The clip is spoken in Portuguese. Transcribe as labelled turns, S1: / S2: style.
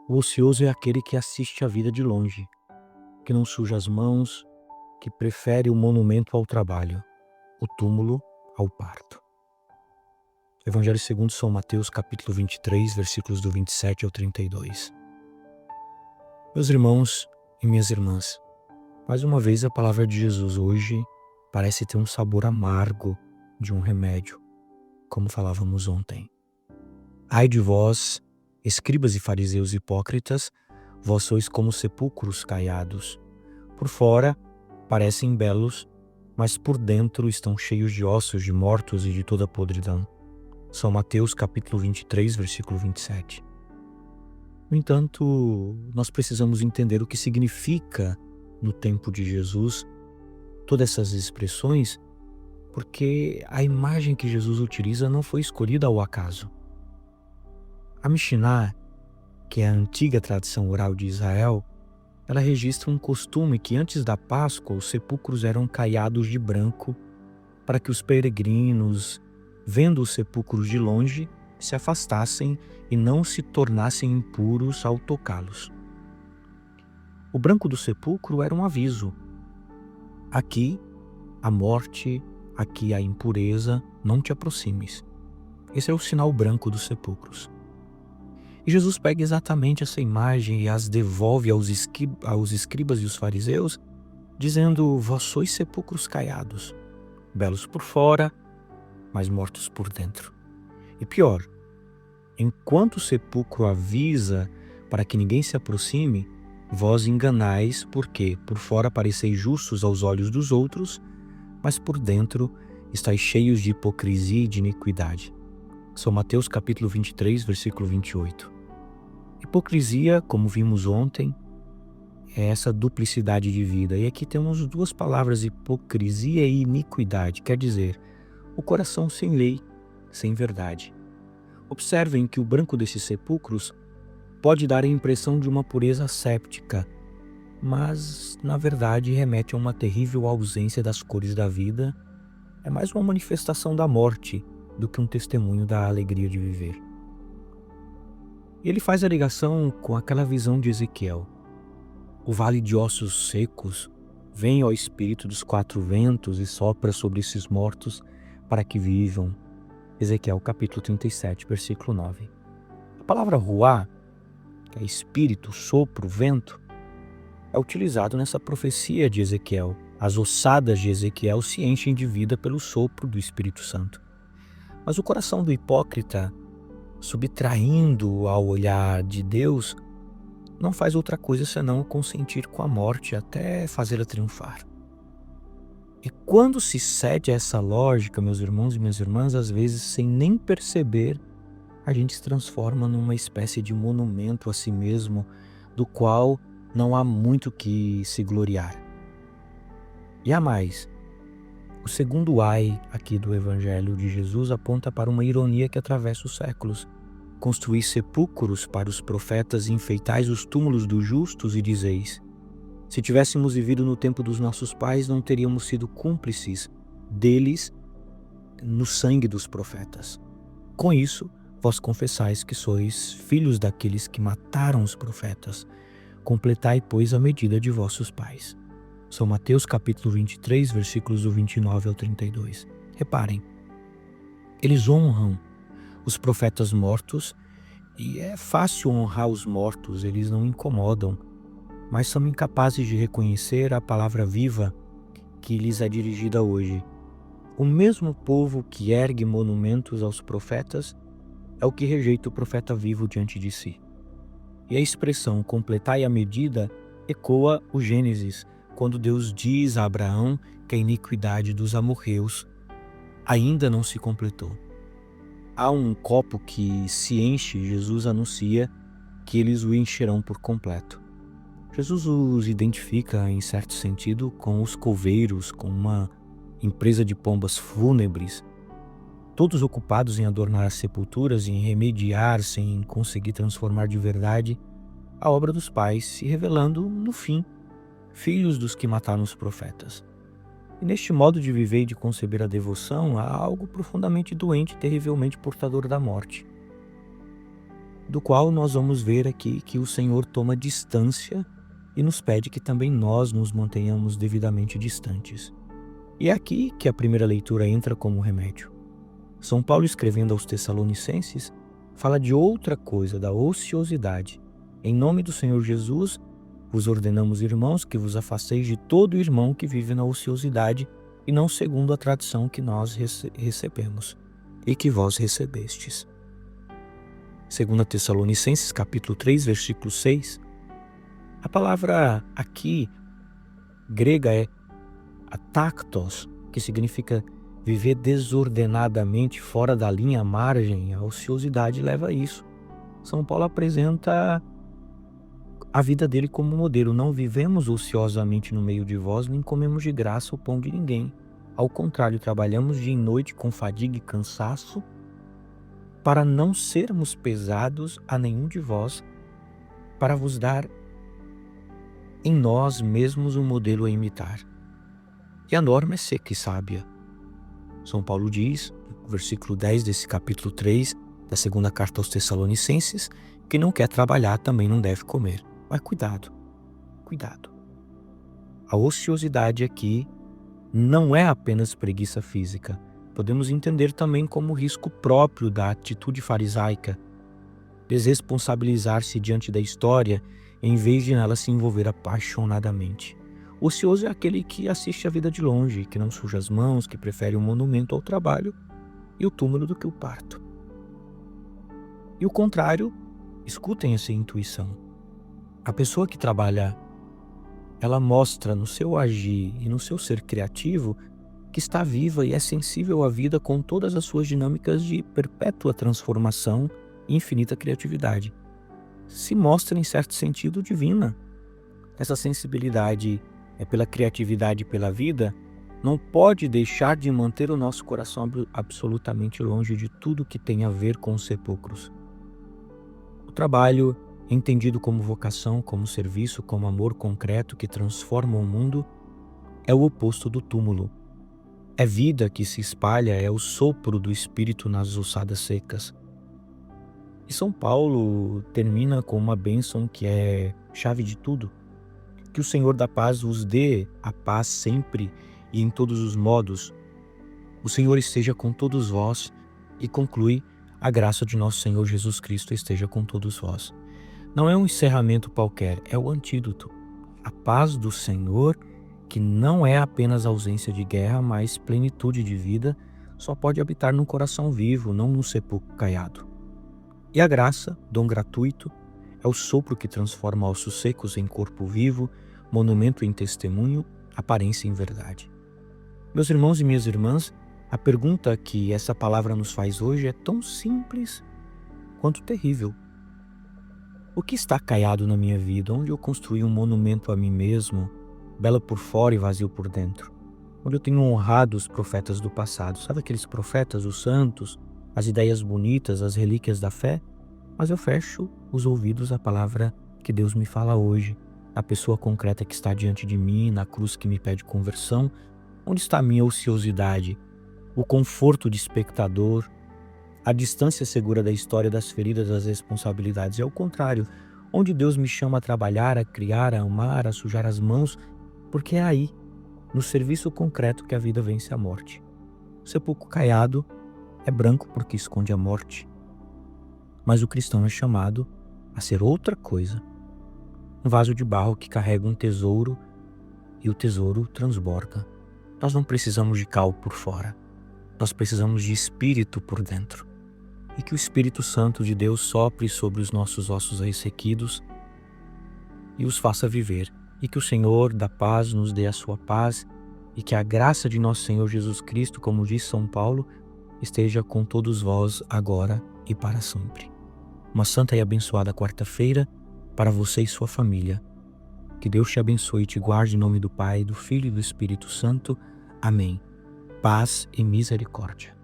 S1: O ocioso é aquele que assiste a vida de longe, que não suja as mãos, que prefere o monumento ao trabalho, o túmulo ao parto. Evangelho segundo São Mateus, capítulo 23, versículos do 27 ao 32. Meus irmãos e minhas irmãs, mais uma vez a palavra de Jesus hoje parece ter um sabor amargo de um remédio, como falávamos ontem. Ai de vós, escribas e fariseus hipócritas, vós sois como sepulcros caiados. Por fora parecem belos, mas por dentro estão cheios de ossos de mortos e de toda podridão. São Mateus capítulo 23, versículo 27. No entanto, nós precisamos entender o que significa, no tempo de Jesus, todas essas expressões, porque a imagem que Jesus utiliza não foi escolhida ao acaso. A Mishnah, que é a antiga tradição oral de Israel, ela registra um costume que antes da Páscoa os sepulcros eram caiados de branco para que os peregrinos, vendo os sepulcros de longe, se afastassem e não se tornassem impuros ao tocá-los. O branco do sepulcro era um aviso. Aqui a morte, aqui a impureza, não te aproximes. Esse é o sinal branco dos sepulcros. E Jesus pega exatamente essa imagem e as devolve aos escribas e os fariseus, dizendo: vós sois sepulcros caiados, belos por fora, mas mortos por dentro. E pior, enquanto o sepulcro avisa para que ninguém se aproxime, vós enganais, porque por fora pareceis justos aos olhos dos outros, mas por dentro estáis cheios de hipocrisia e de iniquidade. São Mateus capítulo 23, versículo 28. Hipocrisia, como vimos ontem, é essa duplicidade de vida. E aqui temos duas palavras, hipocrisia e iniquidade. Quer dizer, o coração sem lei, sem verdade. Observem que o branco desses sepulcros pode dar a impressão de uma pureza séptica, mas, na verdade, remete a uma terrível ausência das cores da vida. É mais uma manifestação da morte do que um testemunho da alegria de viver. E ele faz a ligação com aquela visão de Ezequiel. O vale de ossos secos vem ao espírito dos quatro ventos e sopra sobre esses mortos para que vivam. Ezequiel capítulo 37, versículo 9. A palavra ruá, que é espírito, sopro, vento, é utilizado nessa profecia de Ezequiel. As ossadas de Ezequiel se enchem de vida pelo sopro do Espírito Santo. Mas o coração do hipócrita, subtraindo ao olhar de Deus, não faz outra coisa senão consentir com a morte até fazê-la triunfar. E quando se cede a essa lógica, meus irmãos e minhas irmãs, às vezes sem nem perceber, a gente se transforma numa espécie de monumento a si mesmo, do qual não há muito que se gloriar. E há mais. O segundo ai aqui do Evangelho de Jesus aponta para uma ironia que atravessa os séculos. Construís sepulcros para os profetas e enfeitais os túmulos dos justos e dizeis: se tivéssemos vivido no tempo dos nossos pais, não teríamos sido cúmplices deles no sangue dos profetas. Com isso, vós confessais que sois filhos daqueles que mataram os profetas. Completai, pois, a medida de vossos pais. São Mateus capítulo 23, versículos do 29 ao 32. Reparem, eles honram os profetas mortos, e é fácil honrar os mortos, eles não incomodam, mas são incapazes de reconhecer a palavra viva que lhes é dirigida hoje. O mesmo povo que ergue monumentos aos profetas é o que rejeita o profeta vivo diante de si. E a expressão completai a medida ecoa o Gênesis, quando Deus diz a Abraão que a iniquidade dos amorreus ainda não se completou. Há um copo que se enche, Jesus anuncia que eles o encherão por completo. Jesus os identifica, em certo sentido, com os coveiros, com uma empresa de pombas fúnebres, todos ocupados em adornar as sepulturas e em remediar, sem conseguir transformar de verdade, a obra dos pais, se revelando, no fim, filhos dos que mataram os profetas. E neste modo de viver e de conceber a devoção, há algo profundamente doente e terrivelmente portador da morte. do qual nós vamos ver aqui que o Senhor toma distância e nos pede que também nós nos mantenhamos devidamente distantes. E é aqui que a primeira leitura entra como remédio. São Paulo, escrevendo aos Tessalonicenses, fala de outra coisa, da ociosidade. Em nome do Senhor Jesus, vos ordenamos, irmãos, que vos afasteis de todo irmão que vive na ociosidade e não segundo a tradição que nós recebemos e que vós recebestes. 2 Tessalonicenses, capítulo 3, versículo 6. A palavra aqui, grega, é ataktos, que significa viver desordenadamente, fora da linha, à margem. A ociosidade leva a isso. São Paulo apresenta a vida dele como modelo. Não vivemos ociosamente no meio de vós, nem comemos de graça o pão de ninguém. Ao contrário, trabalhamos dia e noite com fadiga e cansaço, para não sermos pesados a nenhum de vós, para vos dar em nós mesmos um modelo a imitar. E a norma é seca e sábia. São Paulo diz, no versículo 10 desse capítulo 3 da segunda carta aos Tessalonicenses, que não quer trabalhar também não deve comer. Mas cuidado, cuidado. A ociosidade aqui não é apenas preguiça física. Podemos entender também como risco próprio da atitude farisaica, desresponsabilizar-se diante da história em vez de nela se envolver apaixonadamente. O ocioso é aquele que assiste a vida de longe, que não suja as mãos, que prefere o monumento ao trabalho e o túmulo do que o parto. E o contrário, escutem essa intuição. A pessoa que trabalha, ela mostra no seu agir e no seu ser criativo que está viva e é sensível à vida com todas as suas dinâmicas de perpétua transformação e infinita criatividade. Se mostra, em certo sentido, divina. Essa sensibilidade pela criatividade e pela vida não pode deixar de manter o nosso coração absolutamente longe de tudo que tem a ver com os sepulcros. O trabalho, entendido como vocação, como serviço, como amor concreto que transforma o mundo, é o oposto do túmulo. É vida que se espalha, é o sopro do Espírito nas ossadas secas. E São Paulo termina com uma bênção que é chave de tudo. Que o Senhor da paz vos dê a paz sempre e em todos os modos. O Senhor esteja com todos vós, e conclui: a graça de nosso Senhor Jesus Cristo esteja com todos vós. Não é um encerramento qualquer, é o antídoto. A paz do Senhor, que não é apenas ausência de guerra, mas plenitude de vida, só pode habitar num coração vivo, não num sepulcro caiado. E a graça, dom gratuito, é o sopro que transforma ossos secos em corpo vivo, monumento em testemunho, aparência em verdade. Meus irmãos e minhas irmãs, a pergunta que essa palavra nos faz hoje é tão simples quanto terrível. O que está caiado na minha vida? Onde eu construí um monumento a mim mesmo, belo por fora e vazio por dentro? Onde eu tenho honrado os profetas do passado? Sabe aqueles profetas, os santos, as ideias bonitas, as relíquias da fé? Mas eu fecho os ouvidos à palavra que Deus me fala hoje, a pessoa concreta que está diante de mim, na cruz que me pede conversão. Onde está a minha ociosidade? O conforto de espectador? A distância segura da história, das feridas, das responsabilidades? É o contrário, onde Deus me chama a trabalhar, a criar, a amar, a sujar as mãos, porque é aí, no serviço concreto, que a vida vence a morte. O sepulcro caiado é branco porque esconde a morte. Mas o cristão é chamado a ser outra coisa. Um vaso de barro que carrega um tesouro e o tesouro transborda. Nós não precisamos de cal por fora. Nós precisamos de espírito por dentro. E que o Espírito Santo de Deus sopre sobre os nossos ossos ressequidos e os faça viver. E que o Senhor da paz nos dê a sua paz e que a graça de nosso Senhor Jesus Cristo, como diz São Paulo, esteja com todos vós agora e para sempre. Uma santa e abençoada quarta-feira para você e sua família. Que Deus te abençoe e te guarde em nome do Pai, do Filho e do Espírito Santo. Amém. Paz e misericórdia.